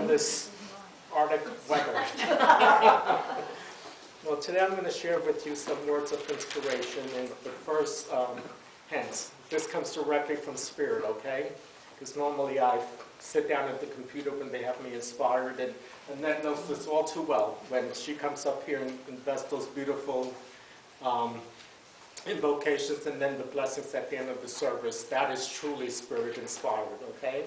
in this Arctic weather. Well, today I'm going to share with you some words of inspiration, and the first hint. This comes directly from Spirit, okay? Because normally I sit down at the computer when they have me inspired, and Annette knows this all too well when she comes up here and invests those beautiful invocations and then the blessings at the end of the service. That is truly Spirit inspired, okay?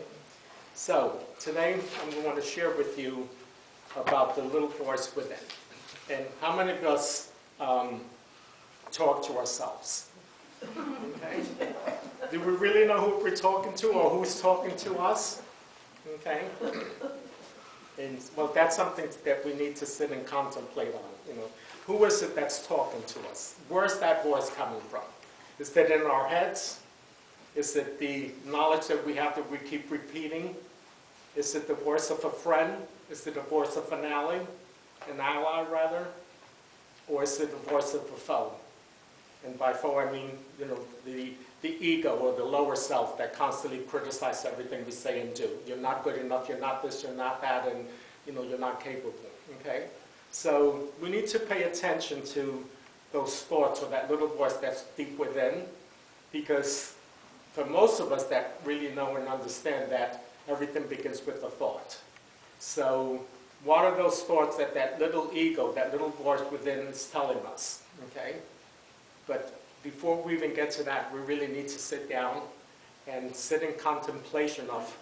So today I'm going to share with you about the little voice within. And how many of us talk to ourselves? Okay. Do we really know who we're talking to or who's talking to us? Okay. And well, that's something that we need to sit and contemplate on. You know, who is it that's talking to us? Where's that voice coming from? Is that in our heads? Is it the knowledge that we have that we keep repeating? Is it the voice of a friend? Is it the voice of an ally rather? Or is it the voice of a foe? And by foe I mean, you know, the ego or the lower self that constantly criticizes everything we say and do. You're not good enough, you're not this, you're not that, and you know, you're not capable. Okay? So we need to pay attention to those thoughts or that little voice that's deep within, because for most of us that really know and understand that everything begins with a thought. So what are those thoughts that that little ego, that little voice within is telling us? Okay? But before we even get to that, we really need to sit down and sit in contemplation of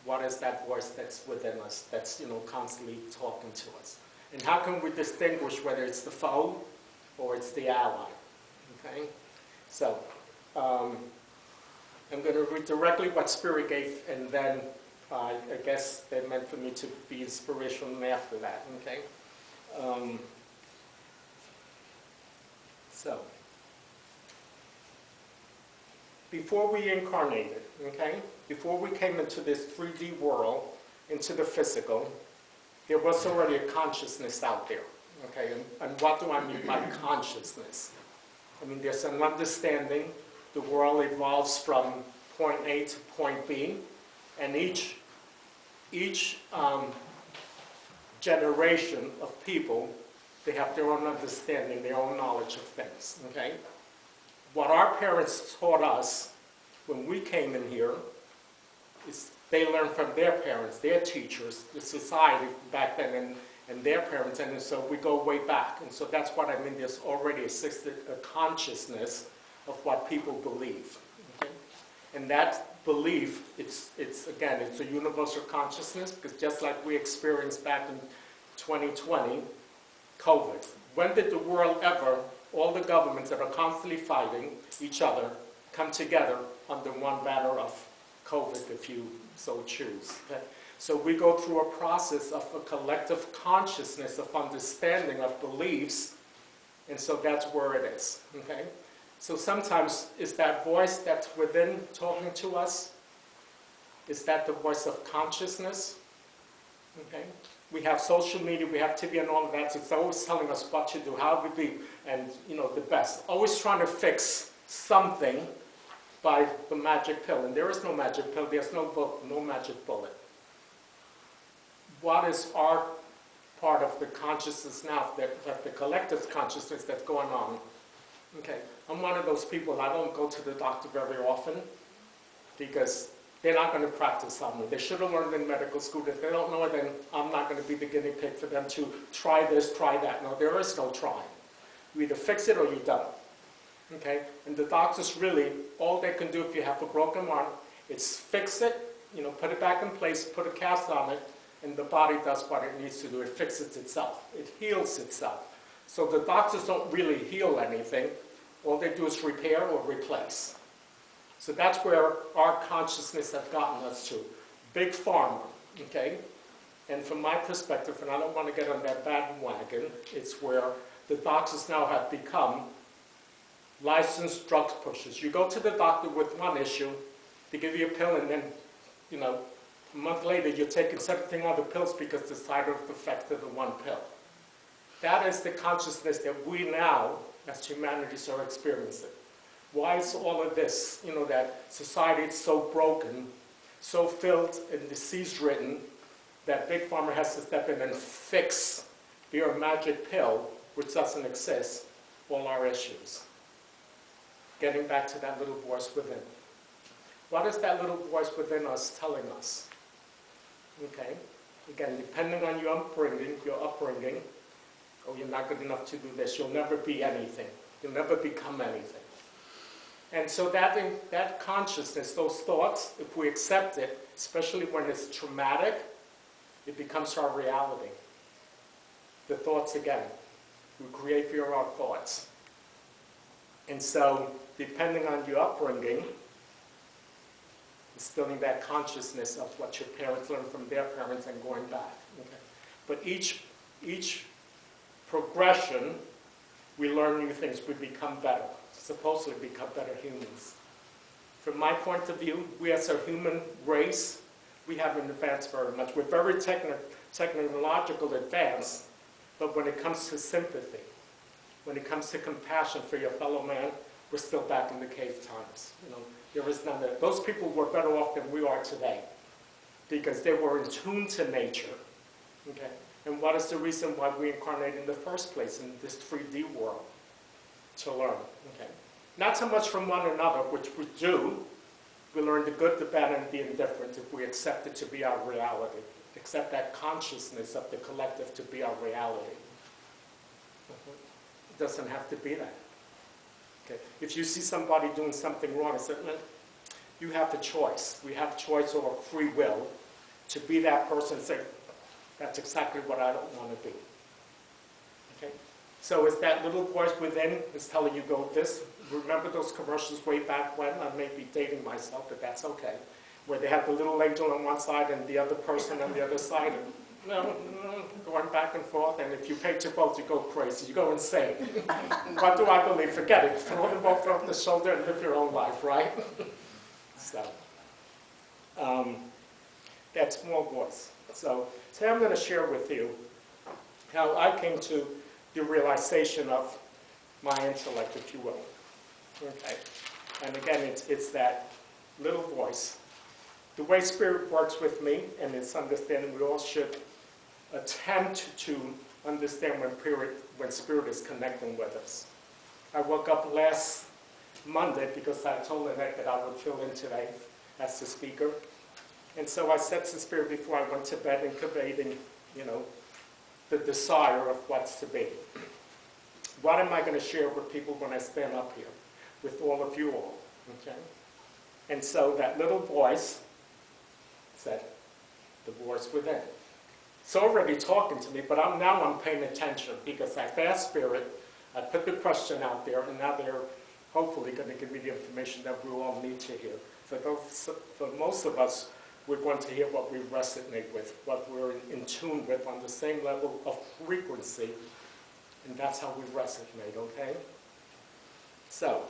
what is that voice that's within us, that's, you know, constantly talking to us. And how can we distinguish whether it's the foe or it's the ally? Okay? So, I'm going to read directly what Spirit gave, and then I guess they meant for me to be inspirational after that. Okay? So, before we incarnated, okay, before we came into this 3D world, into the physical, there was already a consciousness out there, okay? And what do I mean by consciousness? I mean, there's an understanding. The world evolves from point A to point B, and each generation of people, they have their own understanding, their own knowledge of things, okay? What our parents taught us when we came in here is they learned from their parents, their teachers, the society back then, and their parents, and so we go way back. And so that's what I mean, there's already a consciousness of what people believe. Okay? And that belief, it's a universal consciousness, because just like we experienced back in 2020, COVID. When did the world ever, all the governments that are constantly fighting each other, come together under one banner of COVID, if you so choose? Okay? So we go through a process of a collective consciousness of understanding of beliefs, and so that's where it is. Okay? So sometimes is that voice that's within talking to us, is that the voice of consciousness? Okay? We have social media, we have TV and all of that, so it's always telling us what to do, how we be, and you know, the best. Always trying to fix something by the magic pill. And there is no magic pill, there's no book, no magic bullet. What is our part of the consciousness now, that the collective consciousness that's going on? Okay, I'm one of those people, I don't go to the doctor very often because they're not going to practice on me. They should have learned in medical school. If they don't know it, then I'm not going to be the guinea pig for them to try this, try that. No, there is no trying. You either fix it or you don't. Okay? And the doctors really, all they can do if you have a broken arm, is fix it, you know, put it back in place, put a cast on it, and the body does what it needs to do. It fixes itself. It heals itself. So the doctors don't really heal anything. All they do is repair or replace. So that's where our consciousness has gotten us to. Big pharma, okay? And from my perspective, and I don't want to get on that bandwagon, it's where the doctors now have become licensed drug pushers. You go to the doctor with one issue, they give you a pill, and then, you know, a month later you're taking 17 other pills because the side effect of the one pill. That is the consciousness that we now, as humanities, are experiencing. Why is all of this, you know, that society is so broken, so filled and disease-ridden, that Big Pharma has to step in and fix their magic pill, which doesn't exist, all our issues. Getting back to that little voice within. What is that little voice within us telling us? Okay? Again, depending on your upbringing, oh, you're not good enough to do this, you'll never be anything. You'll never become anything. And so that consciousness, those thoughts, if we accept it, especially when it's traumatic, it becomes our reality. The thoughts again. We create via our thoughts. And so, depending on your upbringing, instilling that consciousness of what your parents learned from their parents and going back. Okay? But each progression, we learn new things, we become better, supposedly become better humans. From my point of view, we as a human race, we haven't advanced very much. We're very technological advanced, but when it comes to sympathy, when it comes to compassion for your fellow man, we're still back in the cave times. You know, there is none of that. Those people were better off than we are today because they were in tune to nature. Okay? And what is the reason why we incarnate in the first place in this 3D world? To learn. Okay? Not so much from one another, which we do. We learn the good, the bad, and the indifferent if we accept it to be our reality. Accept that consciousness of the collective to be our reality. It doesn't have to be that. Okay. If you see somebody doing something wrong, you have the choice. We have choice or free will to be that person and say, that's exactly what I don't want to be. Okay? So it's that little voice within is telling you, go this. Remember those commercials way back when? I may be dating myself, but that's okay. Where they have the little angel on one side and the other person on the other side. And, going back and forth, and if you picture both, you go crazy, you go insane. What do I believe? Forget it. Throw them both off the shoulder and live your own life, right? So, that small voice. So, today I'm going to share with you how I came to the realization of my intellect, if you will. Okay. And again, it's that little voice. The way Spirit works with me, and it's understanding we all should attempt to understand when Spirit is connecting with us. I woke up last Monday because I told Annette that I would fill in today as the speaker. And so I said to Spirit before I went to bed, incubating, the desire of what's to be. What am I going to share with people when I stand up here, with all of you all? Okay? And so that little voice said, the voice within. It's already talking to me, but now I'm paying attention because I've asked Spirit, I put the question out there, and now they're hopefully going to give me the information that we all need to hear. For most of us, we're going to hear what we resonate with, what we're in tune with on the same level of frequency, and that's how we resonate, okay? So,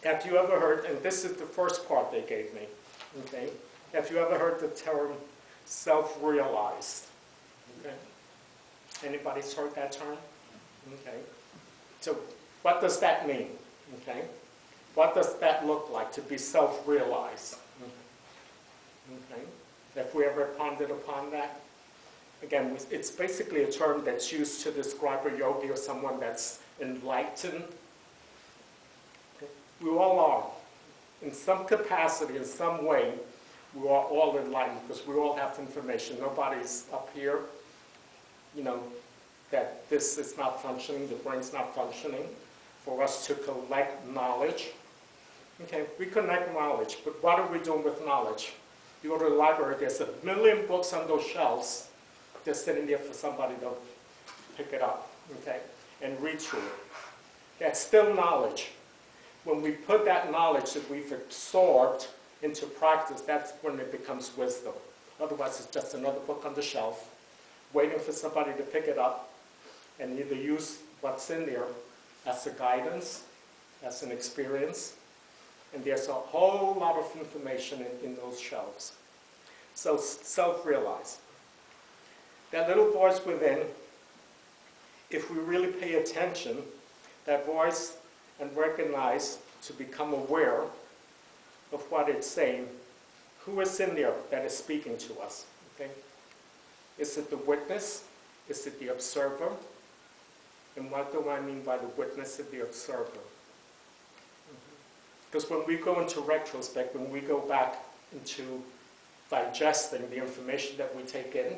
have you ever heard, and this is the first part they gave me, okay? Have you ever heard the term self-realized? Okay. Anybody's heard that term? Okay. So what does that mean? Okay. What does that look like to be self-realized? Okay. Have we ever pondered upon that? Again, it's basically a term that's used to describe a yogi or someone that's enlightened. Okay. We all are. In some capacity, in some way, we are all enlightened because we all have information. Nobody's up here, that this is not functioning, the brain's not functioning, for us to collect knowledge. Okay, we collect knowledge, but what are we doing with knowledge? You go to the library, there's 1 million books on those shelves. They're sitting there for somebody to pick it up, okay, and read through it. That's still knowledge. When we put that knowledge that we've absorbed into practice, that's when it becomes wisdom. Otherwise, it's just another book on the shelf, waiting for somebody to pick it up and either use what's in there as a guidance, as an experience, and there's a whole lot of information in those shelves. So self-realize. That little voice within, if we really pay attention, that voice and recognize, to become aware of what it's saying, who is in there that is speaking to us, okay? Is it the witness? Is it the observer? And what do I mean by the witness and the observer? Because when we go into retrospect, when we go back into digesting the information that we take in,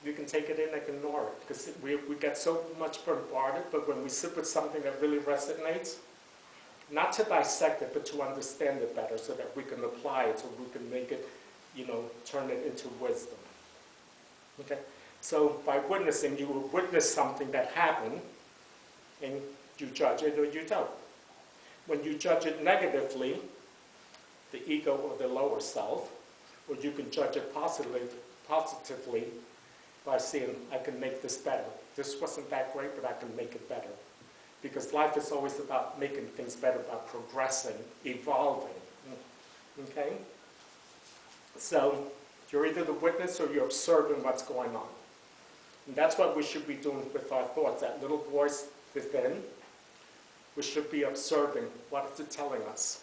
you can take it in and ignore it. Because we get so much bombarded, but when we sit with something that really resonates, not to dissect it, but to understand it better so that we can apply it, so we can make it, turn it into wisdom. Okay? So by witnessing, you will witness something that happened, and you judge it or you don't. When you judge it negatively, the ego or the lower self, or you can judge it positively by seeing, I can make this better. This wasn't that great, but I can make it better. Because life is always about making things better, about progressing, evolving. Okay? So you're either the witness or you're observing what's going on. And that's what we should be doing with our thoughts, that little voice within. We should be observing, what is it telling us?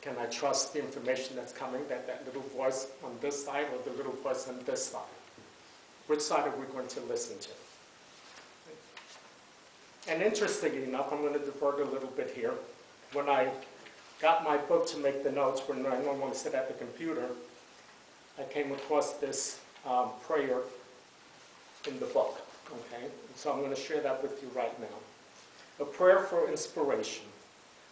Can I trust the information that's coming, that little voice on this side or the little voice on this side? Which side are we going to listen to? And interestingly enough, I'm going to divert a little bit here. When I got my book to make the notes, when I normally sit at the computer, I came across this prayer in the book. Okay? So I'm going to share that with you right now. A prayer for inspiration.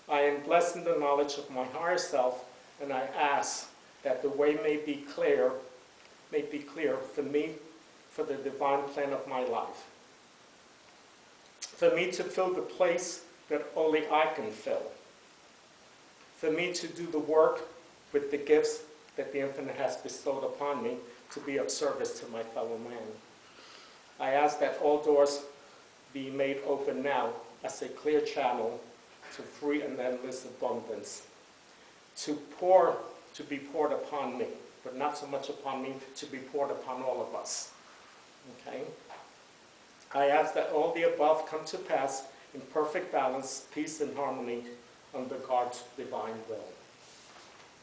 I am blessed in the knowledge of my higher self, and I ask that the way may be clear for me, for the divine plan of my life. For me to fill the place that only I can fill. For me to do the work with the gifts that the Infinite has bestowed upon me to be of service to my fellow man. I ask that all doors be made open now as a clear channel to free and endless abundance. To be poured upon me, but not so much upon me, to be poured upon all of us. Okay? I ask that all the above come to pass in perfect balance, peace, and harmony under God's divine will.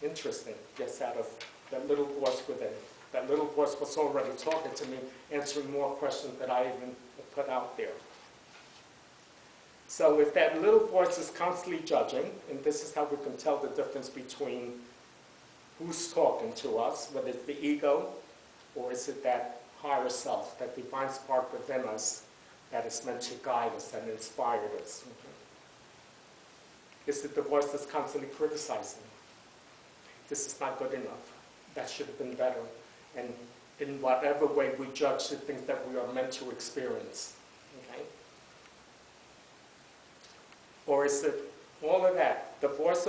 Interesting, just out of that little voice within. That little voice was already talking to me, answering more questions that I even put out there. So if that little voice is constantly judging, and this is how we can tell the difference between who's talking to us, whether it's the ego, or is it that higher self, that divine spark within us that is meant to guide us and inspire us. Is it the voice that's constantly criticizing? This is not good enough. That should have been better. And in whatever way we judge the things that we are meant to experience. Okay? Or is it all of that? The voice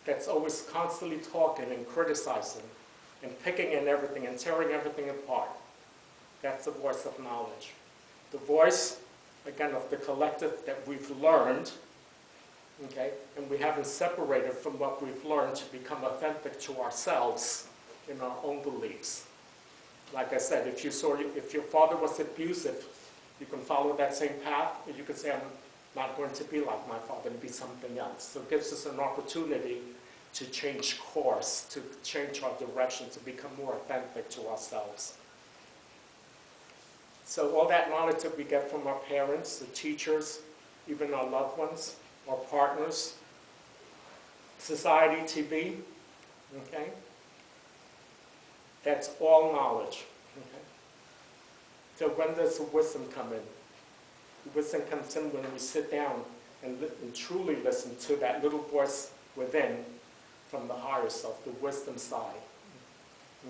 that's always constantly talking and criticizing and picking in everything and tearing everything apart. That's the voice of knowledge. The voice, again, of the collective that we've learned, okay, and we haven't separated from what we've learned to become authentic to ourselves in our own beliefs. Like I said, if your father was abusive, you can follow that same path, or you can say, I'm not going to be like my father and be something else. So it gives us an opportunity to change course, to change our direction, to become more authentic to ourselves. So all that knowledge that we get from our parents, the teachers, even our loved ones, our partners, society, TV, okay? That's all knowledge, okay? So when does the wisdom come in? The wisdom comes in when we sit down and truly listen to that little voice within from the higher self, the wisdom side,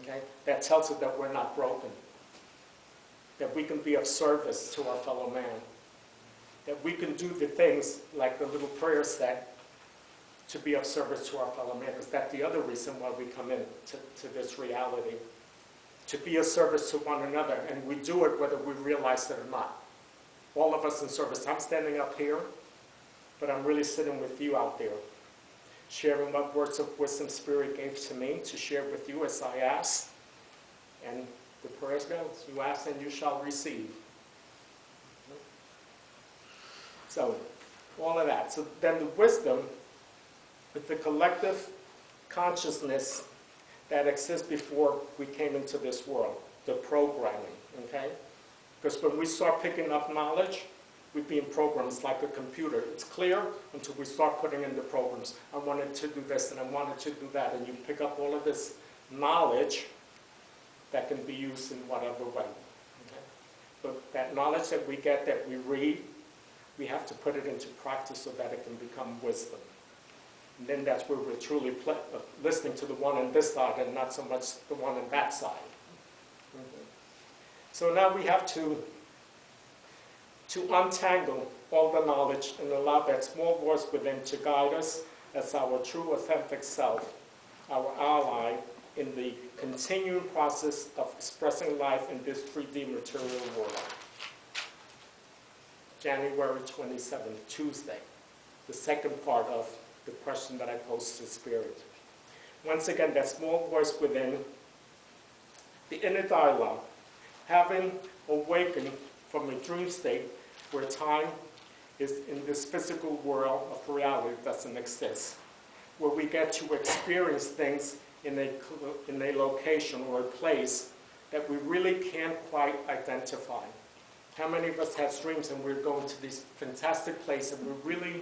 okay? That tells us that we're not broken, that we can be of service to our fellow man, that we can do the things like the little prayer said to be of service to our fellow man. Because that's the other reason why we come in to this reality, to be of service to one another, and we do it whether we realize it or not. All of us in service. I'm standing up here, but I'm really sitting with you out there, sharing what words of wisdom Spirit gave to me to share with you as I ask. And the prayers go, you ask and you shall receive. So, all of that. So then the wisdom with the collective consciousness that exists before we came into this world. the programming, okay? Because when we start picking up knowledge, we're being programmed. It's like a computer. It's clear until we start putting in the programs. I wanted to do this and I wanted to do that, and you pick up all of this knowledge that can be used in whatever way. Okay? But that knowledge that we get, that we read, we have to put it into practice so that it can become wisdom. And then that's where we're truly listening to the one on this side and not so much the one on that side. Okay. So now we have to untangle all the knowledge and allow that small voice within to guide us as our true authentic self, our ally in the continuing process of expressing life in this 3D material world. January 27th, Tuesday, the second part of the question that I posed to Spirit. Once again, that small voice within, the inner dialogue, having awakened from a dream state where time is in this physical world of reality that doesn't exist, where we get to experience things in a location or a place that we really can't quite identify. How many of us have dreams and we're going to these fantastic places and we're really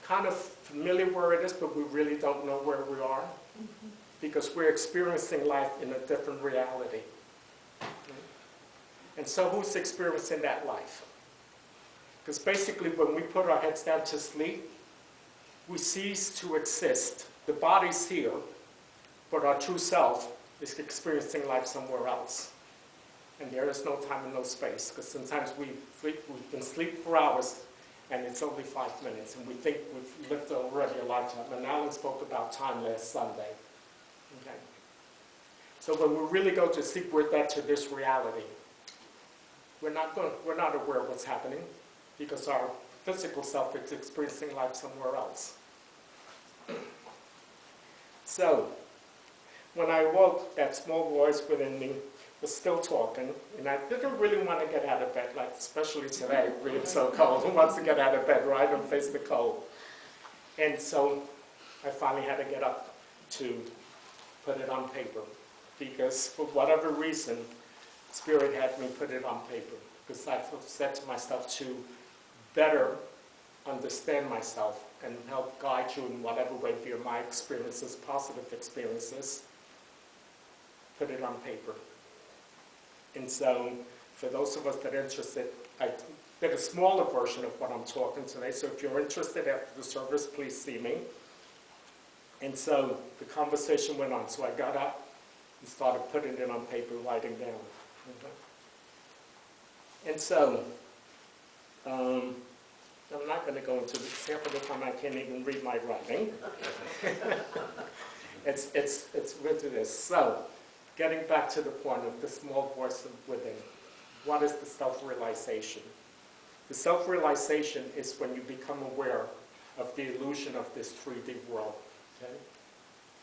kind of familiar where it is, but we really don't know where we are? Because we're experiencing life in a different reality. And so who's experiencing that life? Because basically when we put our heads down to sleep, we cease to exist. The body's here, but our true self is experiencing life somewhere else. And there is no time and no space, because sometimes we can sleep for hours and it's only 5 minutes, and we think we've lived already a lifetime. And Alan spoke about time last Sunday. Okay. So when we really go to sleep, we're dead to this reality. We're not aware of what's happening, because our physical self is experiencing life somewhere else. So, when I woke, that small voice within me was still talking, and I didn't really want to get out of bed, like especially today, when it's so cold. Who wants to get out of bed, right, and face the cold? And so I finally had to get up to put it on paper, because for whatever reason, Spirit had me put it on paper, because I said to myself to better understand myself and help guide you in whatever way via my experiences, positive experiences, put it on paper. And so, for those of us that are interested, I did a smaller version of what I'm talking today, so if you're interested after the service, please see me. And so, the conversation went on, so I got up and started putting it on paper, writing down. Okay. And so, I'm not going to go into this. Half of the time I can't even read my writing. It's with this. So, getting back to the point of the small voice within, what is the self-realization? The self-realization is when you become aware of the illusion of this 3D world. Okay?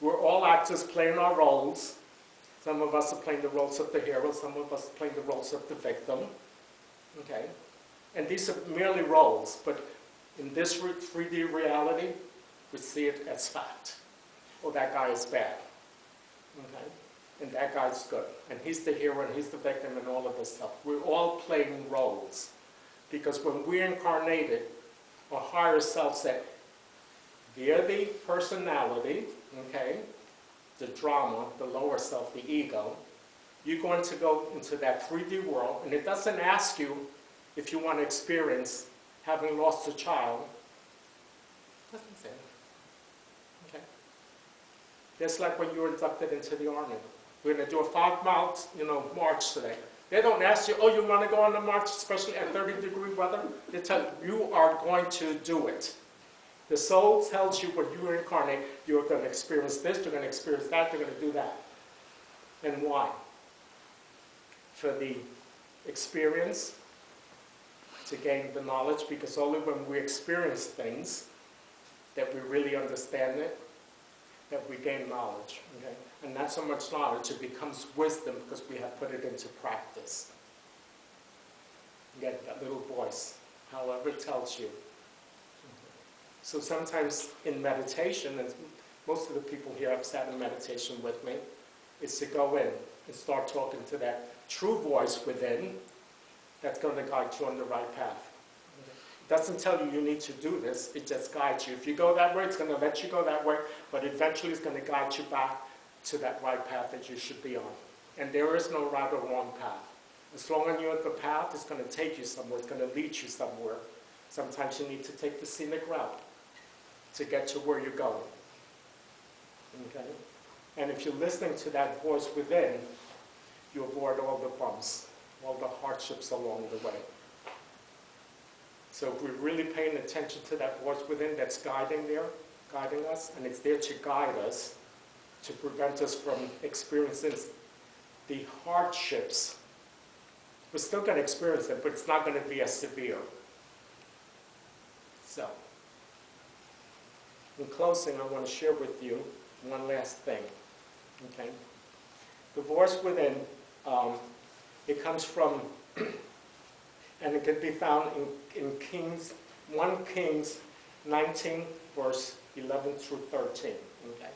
We're all actors playing our roles. Some of us are playing the roles of the hero, some of us are playing the roles of the victim. Okay? And these are merely roles, but in this 3D reality, we see it as fact. Oh, that guy is bad. Okay? And that guy's good. And he's the hero, and he's the victim, and all of this stuff. We're all playing roles. Because when we're incarnated, our higher self said, via the personality, okay, the drama, the lower self, the ego, you're going to go into that 3D world, and it doesn't ask you if you want to experience having lost a child. It doesn't say. Okay. Just like when you were inducted into the Army. We're going to do a 5-mile, march today. They don't ask you, oh, you want to go on the march, especially at 30-degree weather? They tell you, you are going to do it. The soul tells you when you incarnate, you're going to experience this, you're going to experience that, you're going to do that. And why? For the experience, to gain the knowledge, because only when we experience things that we really understand it, that we gain knowledge. Okay? And not so much knowledge, it becomes wisdom because we have put it into practice. Again, that little voice, however it tells you. So sometimes in meditation, and most of the people here have sat in meditation with me, is to go in and start talking to that true voice within that's going to guide you on the right path. It doesn't tell you you need to do this, it just guides you. If you go that way, it's going to let you go that way, but eventually it's going to guide you back to that right path that you should be on. And there is no right or wrong path. As long as you're on the path, it's going to take you somewhere, it's going to lead you somewhere. Sometimes you need to take the scenic route to get to where you're going. Okay? And if you're listening to that voice within, you avoid all the bumps, all the hardships along the way. So if we're really paying attention to that voice within that's guiding us, and it's there to guide us, to prevent us from experiencing the hardships. We're still going to experience it, but it's not going to be as severe. So, in closing, I want to share with you one last thing. Okay? The voice within, it comes from, and it can be found in 1 Kings 19, verse 11 through 13. Okay?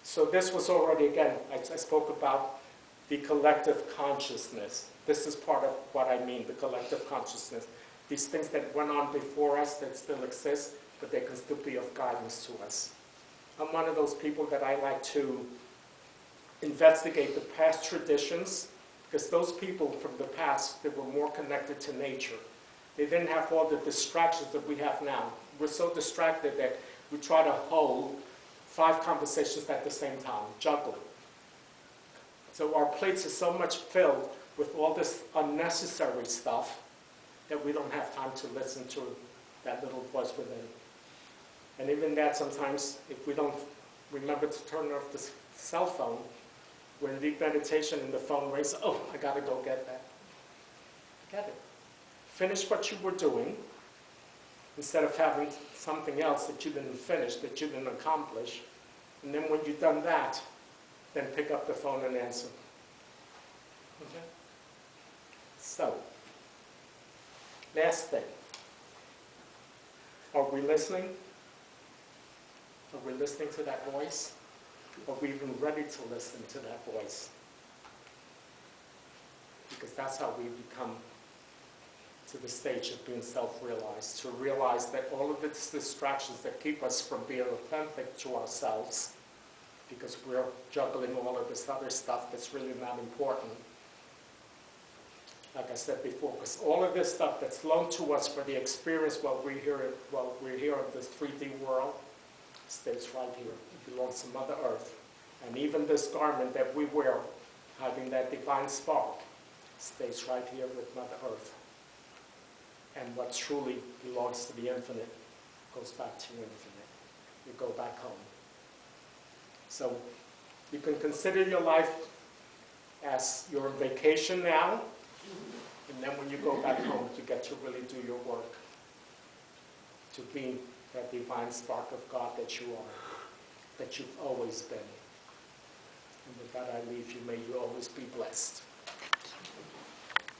So this was already, again, I spoke about the collective consciousness. This is part of what I mean, the collective consciousness. These things that went on before us that still exist, but they can still be of guidance to us. I'm one of those people that I like to investigate the past traditions, because those people from the past, they were more connected to nature. They didn't have all the distractions that we have now. We're so distracted that we try to hold 5 conversations at the same time, juggling. So our plates are so much filled with all this unnecessary stuff that we don't have time to listen to that little voice within. And even that sometimes, if we don't remember to turn off the cell phone, we're in deep meditation and the phone rings, oh, I gotta go get that. Get it. Finish what you were doing, instead of having something else that you didn't finish, that you didn't accomplish. And then when you've done that, then pick up the phone and answer. Okay? So, last thing. Are we listening? Are we listening to that voice? Are we even ready to listen to that voice? Because that's how we become to the stage of being self-realized, to realize that all of the distractions that keep us from being authentic to ourselves, because we're juggling all of this other stuff that's really not important. Like I said before, because all of this stuff that's loaned to us for the experience while we're here in this 3D world stays right here. It belongs to Mother Earth. And even this garment that we wear, having that divine spark, stays right here with Mother Earth. And what truly belongs to the infinite goes back to infinite. You go back home. So you can consider your life as you're on vacation now, and then when you go back home, you get to really do your work, to be that divine spark of God that you are, that you've always been. And with that I leave you, may you always be blessed.